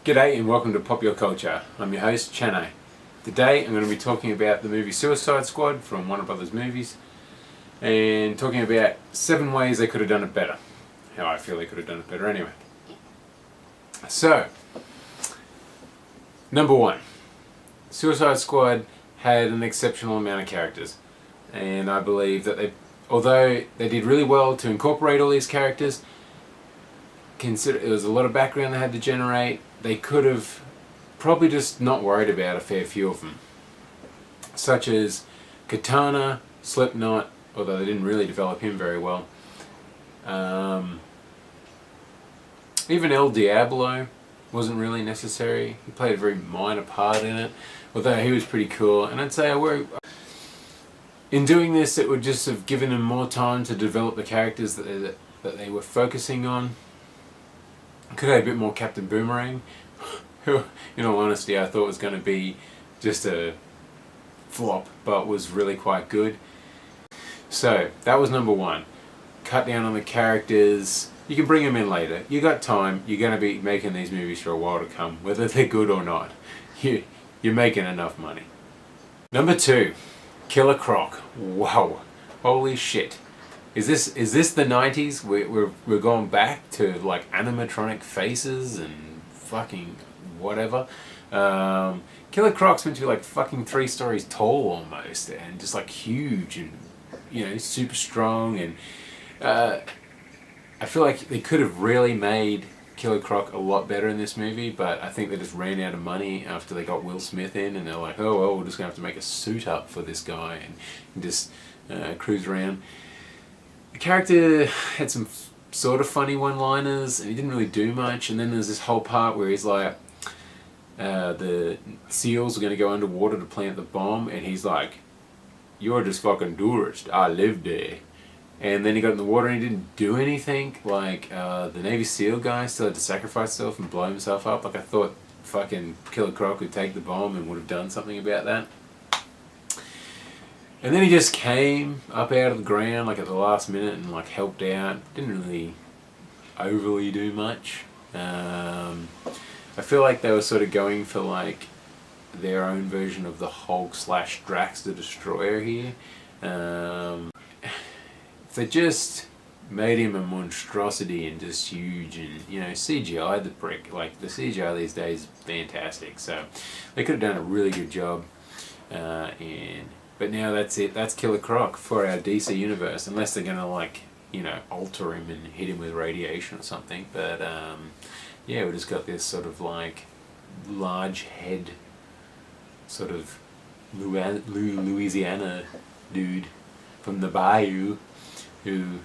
G'day and welcome to PopYaCulture. I'm your host, Channay. Today I'm going to be talking about the movie Suicide Squad from Warner Brothers Movies and talking about 7 ways they could have done it better. How I feel they could have done it better anyway. So, number 1. Suicide Squad had an exceptional amount of characters, and I believe that although they did really well to incorporate all these characters, it was a lot of background they had to generate. They could have probably just not worried about a fair few of them, such as Katana, Slipknot, although they didn't really develop him very well. Even El Diablo wasn't really necessary. He played a very minor part in it, although he was pretty cool. And I'd say in doing this, it would just have given them more time to develop the characters that they were focusing on. Could have a bit more Captain Boomerang, who, in all honesty, I thought was going to be just a flop, but was really quite good. So, that was number 1. Cut down on the characters. You can bring them in later. You got time. You're going to be making these movies for a while to come, whether they're good or not. You're making enough money. Number 2, Killer Croc. Wow. Holy shit. Is this the 90s? We're going back to like animatronic faces and fucking whatever. Killer Croc's meant to be like fucking 3 stories tall almost, and just like huge and super strong, and I feel like they could have really made Killer Croc a lot better in this movie, but I think they just ran out of money after they got Will Smith in, and they're like, oh well, we're just gonna have to make a suit up for this guy and just cruise around. The character had some sort of funny one-liners, and he didn't really do much. And then there's this whole part where he's like, the SEALs are going to go underwater to plant the bomb, and he's like, "You're just fucking tourist. I live there." And then he got in the water and he didn't do anything. Like the Navy SEAL guy still had to sacrifice himself and blow himself up. Like I thought, fucking Killer Croc would take the bomb and would have done something about that. And then he just came up out of the ground like at the last minute and like helped out. Didn't really overly do much. I feel like they were sort of going for like their own version of the Hulk / Drax the Destroyer here. If they just made him a monstrosity and just huge and CGI the prick, like the CGI these days is fantastic. So they could have done a really good job. But now that's it. That's Killer Croc for our DC universe, unless they're gonna alter him and hit him with radiation or something. But yeah, we just got this sort of like large head, sort of Louisiana dude from the bayou, who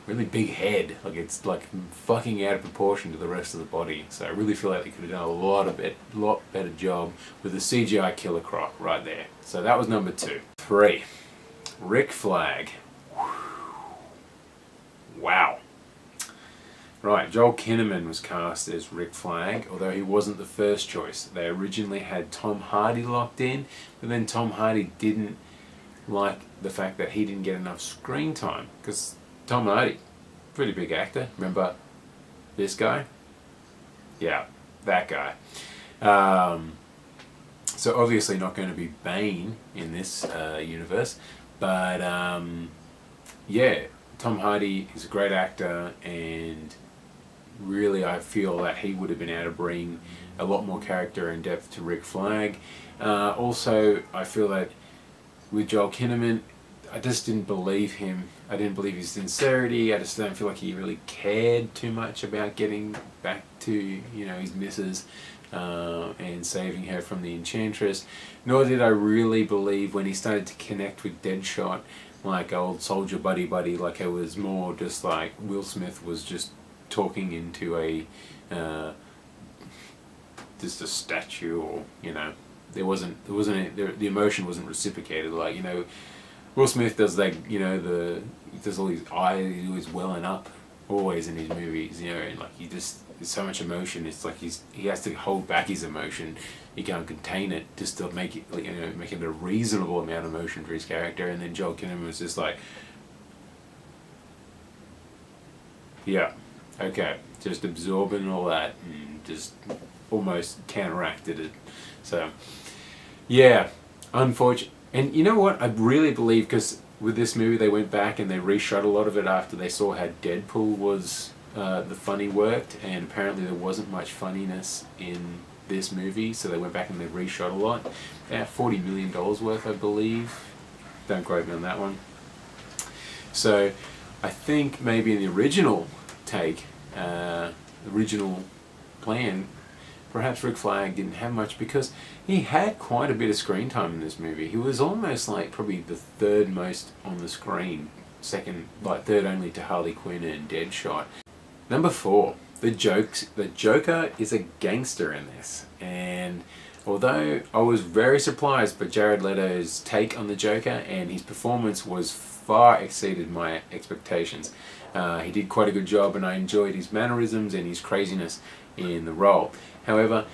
really big head. Like it's like fucking out of proportion to the rest of the body. So I really feel like they could have done a lot better job with the CGI Killer Croc right there. So that was number 2. 3, Rick Flagg. Wow. Right, Joel Kinnaman was cast as Rick Flagg, although he wasn't the first choice. They originally had Tom Hardy locked in, but then Tom Hardy didn't like the fact that he didn't get enough screen time, because Tom Hardy, pretty big actor. Remember this guy? Yeah, that guy. So obviously not going to be Bane in this universe, but yeah, Tom Hardy is a great actor, and really I feel that he would have been able to bring a lot more character and depth to Rick Flagg. Also, I feel that with Joel Kinnaman, I just didn't believe him. I didn't believe his sincerity. I just don't feel like he really cared too much about getting back to his missus and saving her from the Enchantress. Nor did I really believe when he started to connect with Deadshot, like old soldier buddy. Like it was more just like Will Smith was just talking into just a statue, or the emotion wasn't reciprocated. Like Will Smith does like he does all these eyes, he's always welling up always in his movies, and like there's so much emotion. It's like he has to hold back his emotion. He can't contain it just to make it make it a reasonable amount of emotion for his character. And then Joel Kinnaman was just like, yeah, okay, just absorbing all that and just almost counteracted it. So yeah, unfortunate. And you know what? I really believe, because with this movie they went back and they reshot a lot of it after they saw how Deadpool was, the funny worked, and apparently there wasn't much funniness in this movie, so they went back and they reshot a lot. About $40 million worth, I believe. Don't quote me on that one. So I think maybe in the original take, original plan, perhaps Rick Flagg didn't have much, because he had quite a bit of screen time in this movie. He was almost like probably the third most on the screen, third only to Harley Quinn and Deadshot. Number 4, the Joker is a gangster in this, and although I was very surprised by Jared Leto's take on the Joker, and his performance was far exceeded my expectations. He did quite a good job, and I enjoyed his mannerisms and his craziness in the role. However,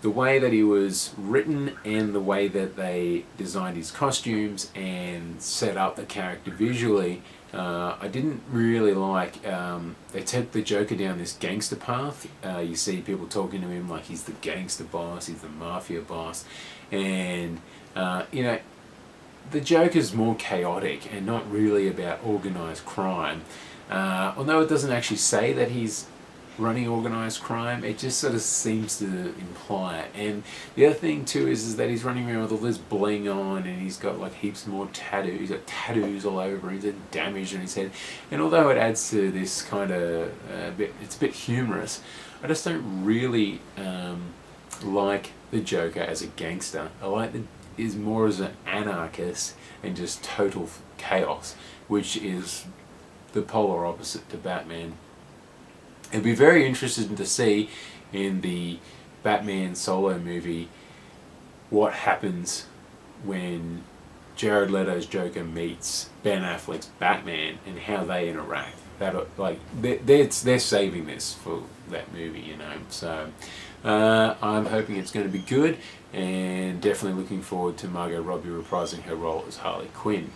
the way that he was written and the way that they designed his costumes and set up the character visually, I didn't really like. They took the Joker down this gangster path. You see people talking to him like he's the gangster boss, he's the mafia boss, and you know, the Joker's more chaotic and not really about organised crime. Although it doesn't actually say that he's running organised crime, it just sort of seems to imply it. And the other thing too is that he's running around with all this bling on, and he's got like heaps more tattoos. He's got tattoos all over. He's got damage on his head. And although it adds to this kind of it's a bit humorous, I just don't really like the Joker as a gangster. I like the is more as an anarchist and just total chaos, which is the polar opposite to Batman. It'd be very interesting to see in the Batman solo movie what happens when Jared Leto's Joker meets Ben Affleck's Batman and how they interact. That like they're saving this for that movie, you know. So I'm hoping it's going to be good, and definitely looking forward to Margot Robbie reprising her role as Harley Quinn.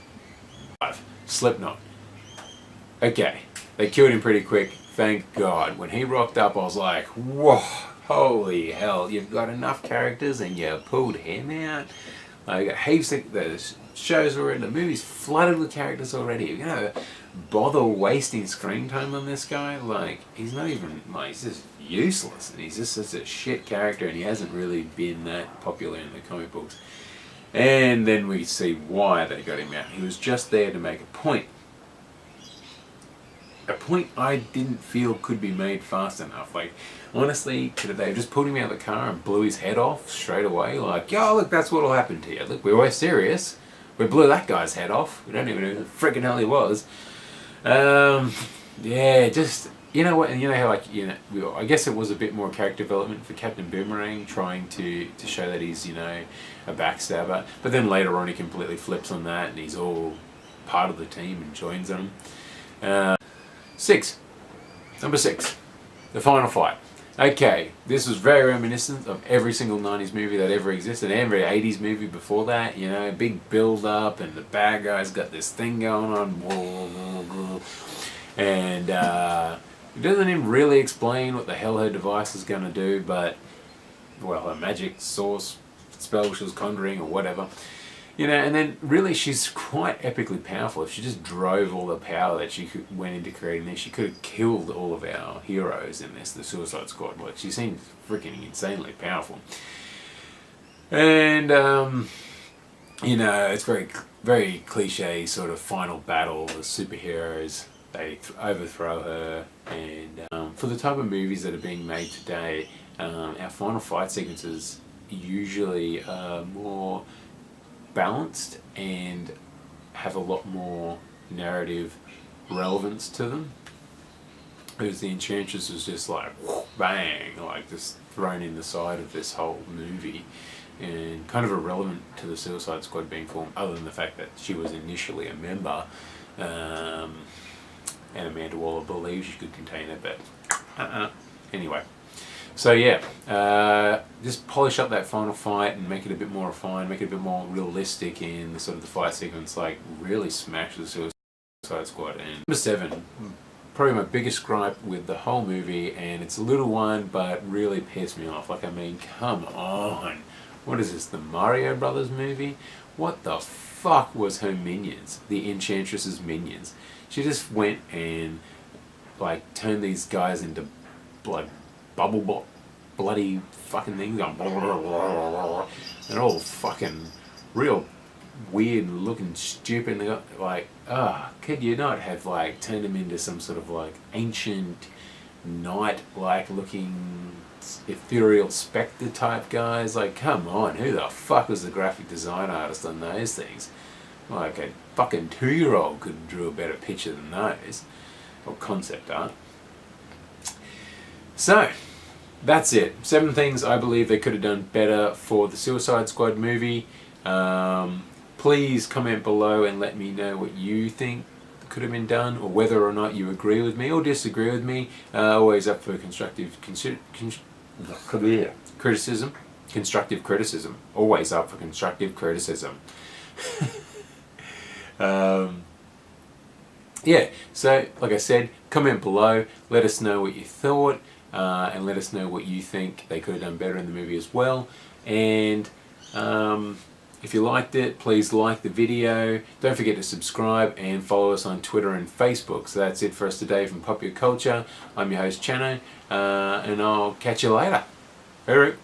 5. Slipknot. Okay, they killed him pretty quick. Thank God. When he rocked up, I was like, whoa, holy hell, you've got enough characters and you pulled him out. Like, heaps of the shows already, the movie's flooded with characters already. You know, bother wasting screen time on this guy? Like, he's not even, like, he's just useless. And he's just such a shit character, and he hasn't really been that popular in the comic books. And then we see why they got him out. He was just there to make a point. A point I didn't feel could be made fast enough. Like, honestly, could they have just pulled him out of the car and blew his head off straight away? Like, yo, look, that's what'll happen to you. Look, we were serious. We blew that guy's head off. We don't even know who the freaking hell he was. Yeah, just, you know what, and you know how, like, you know, I guess it was a bit more character development for Captain Boomerang, trying to show that he's, you know, a backstabber. But then later on he completely flips on that and he's all part of the team and joins them. 6. Number 6. The final fight. Okay, this was very reminiscent of every single 90s movie that ever existed, every 80s movie before that, you know, big build up, and the bad guy's got this thing going on, and it doesn't even really explain what the hell her device is going to do, but, well, her magic source spell she was conjuring or whatever. You know, and then really she's quite epically powerful. If she just drove all the power that she went into creating this, she could have killed all of our heroes in this, the Suicide Squad. Like, she seems freaking insanely powerful. And, you know, it's very, very cliche sort of final battle. The superheroes, they overthrow her. And for the type of movies that are being made today, our final fight sequences usually are more balanced and have a lot more narrative relevance to them. Whereas the Enchantress was just like bang, like just thrown in the side of this whole movie, and kind of irrelevant to the Suicide Squad being formed, other than the fact that she was initially a member, and Amanda Waller believes she could contain it, but anyway. So yeah, just polish up that final fight and make it a bit more refined, make it a bit more realistic in the sort of the fight sequence, like really smash the Suicide Squad. And number 7, probably my biggest gripe with the whole movie, and it's a little one, but really pissed me off. Like, I mean, come on. What is this, the Mario Brothers movie? What the fuck was her minions? The Enchantress's minions. She just went and, like, turned these guys into, like, bloody fucking things. Going blah, blah, blah, blah, blah. They're all fucking real weird looking stupid. They got, like, could you not have, like, turned them into some sort of, like, ancient knight-like looking ethereal spectre type guys? Like, come on, who the fuck was the graphic design artist on those things? Like, a fucking 2-year-old could have drew a better picture than those, or concept art. So that's it. 7 things I believe they could have done better for the Suicide Squad movie. Please comment below and let me know what you think could have been done, or whether or not you agree with me or disagree with me. Always up for constructive criticism. Constructive criticism. Always up for constructive criticism. Yeah, so like I said, comment below, let us know what you thought, and let us know what you think they could have done better in the movie as well. And if you liked it, please like the video. Don't forget to subscribe and follow us on Twitter and Facebook. So that's it for us today from PopYaCulture. I'm your host, Chano, and I'll catch you later. Eric.